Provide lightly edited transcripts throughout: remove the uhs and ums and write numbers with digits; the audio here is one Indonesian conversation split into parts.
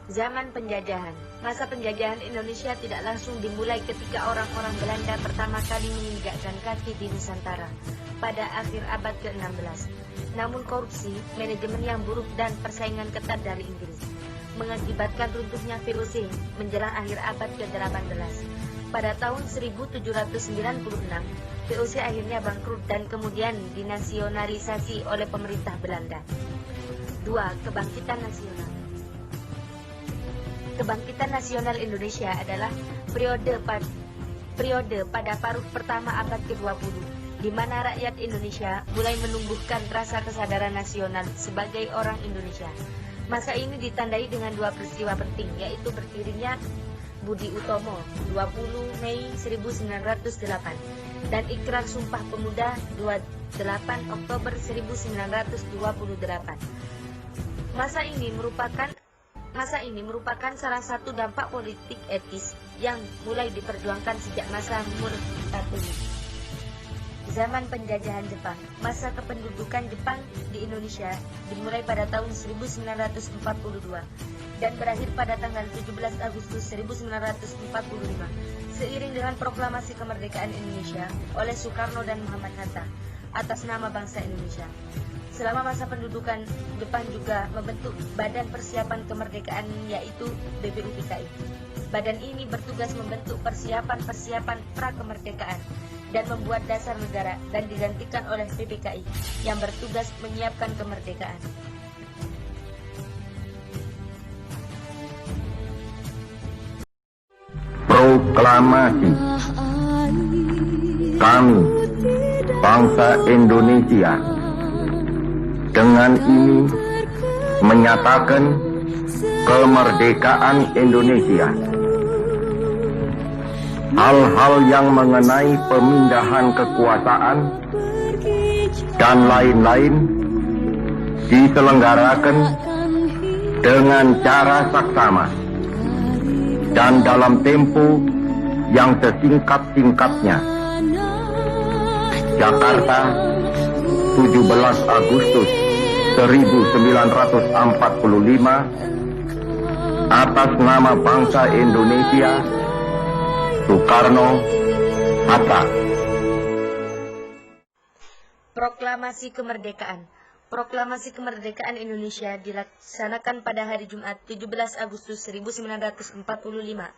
Zaman penjajahan. Masa penjajahan Indonesia tidak langsung dimulai ketika orang-orang Belanda pertama kali menginjakkan kaki di Nusantara pada akhir abad ke-16. Namun korupsi, manajemen yang buruk dan persaingan ketat dari Inggris mengakibatkan runtuhnya VOC menjelang akhir abad ke-18. Pada tahun 1796, VOC akhirnya bangkrut dan kemudian dinasionalisasi oleh pemerintah Belanda. 2. Kebangkitan nasional. Kebangkitan nasional Indonesia adalah periode pada paruh pertama abad ke-20, di mana rakyat Indonesia mulai menumbuhkan rasa kesadaran nasional sebagai orang Indonesia. Masa ini ditandai dengan dua peristiwa penting, yaitu berdirinya Budi Utomo 20 Mei 1908 dan Ikrar Sumpah Pemuda 28 Oktober 1928. Masa ini merupakan salah satu dampak politik etis yang mulai diperjuangkan sejak masa Murtatuli. Zaman penjajahan Jepang. Masa kependudukan Jepang di Indonesia dimulai pada tahun 1942 dan berakhir pada tanggal 17 Agustus 1945 seiring dengan proklamasi kemerdekaan Indonesia oleh Soekarno dan Muhammad Hatta atas nama bangsa Indonesia. Selama masa pendudukan, Jepang juga membentuk Badan Persiapan Kemerdekaan, yaitu BPUPKI. Badan ini bertugas membentuk persiapan pra-kemerdekaan dan membuat dasar negara dan digantikan oleh PPKI yang bertugas menyiapkan kemerdekaan. Proklamasi. Kami, bangsa Indonesia, dengan ini menyatakan kemerdekaan Indonesia. Hal-hal yang mengenai pemindahan kekuasaan dan lain-lain diselenggarakan dengan cara saksama dan dalam tempo yang sesingkat-singkatnya. Jakarta, 17 Agustus 1945, atas nama bangsa Indonesia, Soekarno Hatta. Proklamasi Kemerdekaan. Proklamasi Kemerdekaan Indonesia dilaksanakan pada hari Jumat 17 Agustus 1945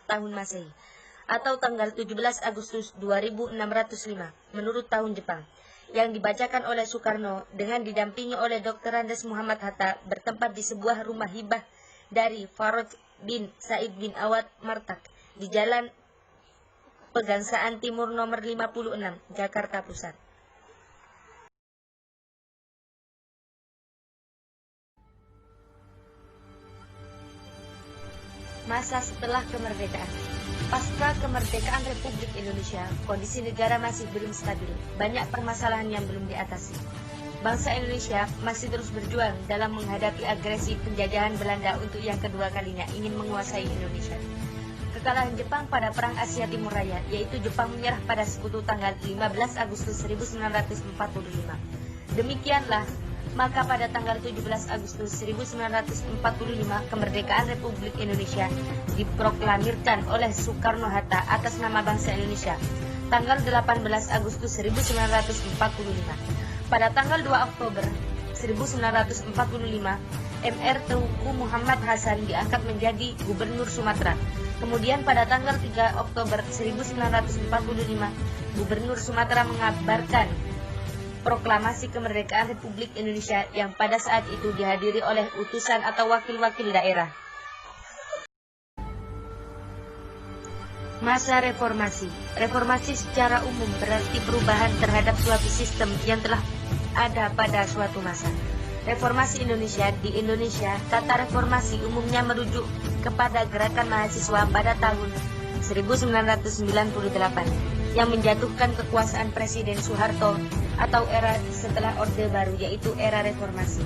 tahun Masehi atau tanggal 17 Agustus 2605 menurut tahun Jepang, yang dibacakan oleh Soekarno dengan didampingi oleh Dr. Andes Muhammad Hatta bertempat di sebuah rumah hibah dari Faroj bin Said bin Awad Martak di Jalan Pegangsaan Timur nomor 56, Jakarta Pusat. Masa setelah kemerdekaan. Pasca kemerdekaan Republik Indonesia, kondisi negara masih belum stabil. Banyak permasalahan yang belum diatasi. Bangsa Indonesia masih terus berjuang dalam menghadapi agresi penjajahan Belanda untuk yang kedua kalinya ingin menguasai Indonesia. Kekalahan Jepang pada Perang Asia Timur Raya, yaitu Jepang menyerah pada sekutu tanggal 15 Agustus 1945. Demikianlah, maka pada tanggal 17 Agustus 1945 kemerdekaan Republik Indonesia diproklamirkan oleh Soekarno-Hatta atas nama bangsa Indonesia. Tanggal 18 Agustus 1945. Pada tanggal 2 Oktober 1945, Mr. Teuku Muhammad Hasan diangkat menjadi Gubernur Sumatera. Kemudian pada tanggal 3 Oktober 1945, Gubernur Sumatera mengabarkan proklamasi kemerdekaan Republik Indonesia yang pada saat itu dihadiri oleh utusan atau wakil-wakil daerah. Masa reformasi. Reformasi secara umum berarti perubahan terhadap suatu sistem yang telah ada pada suatu masa. Reformasi Indonesia. Di Indonesia, kata reformasi umumnya merujuk kepada gerakan mahasiswa pada tahun 1998 yang menjatuhkan kekuasaan Presiden Soeharto atau era setelah Orde Baru, yaitu era reformasi.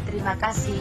Terima kasih.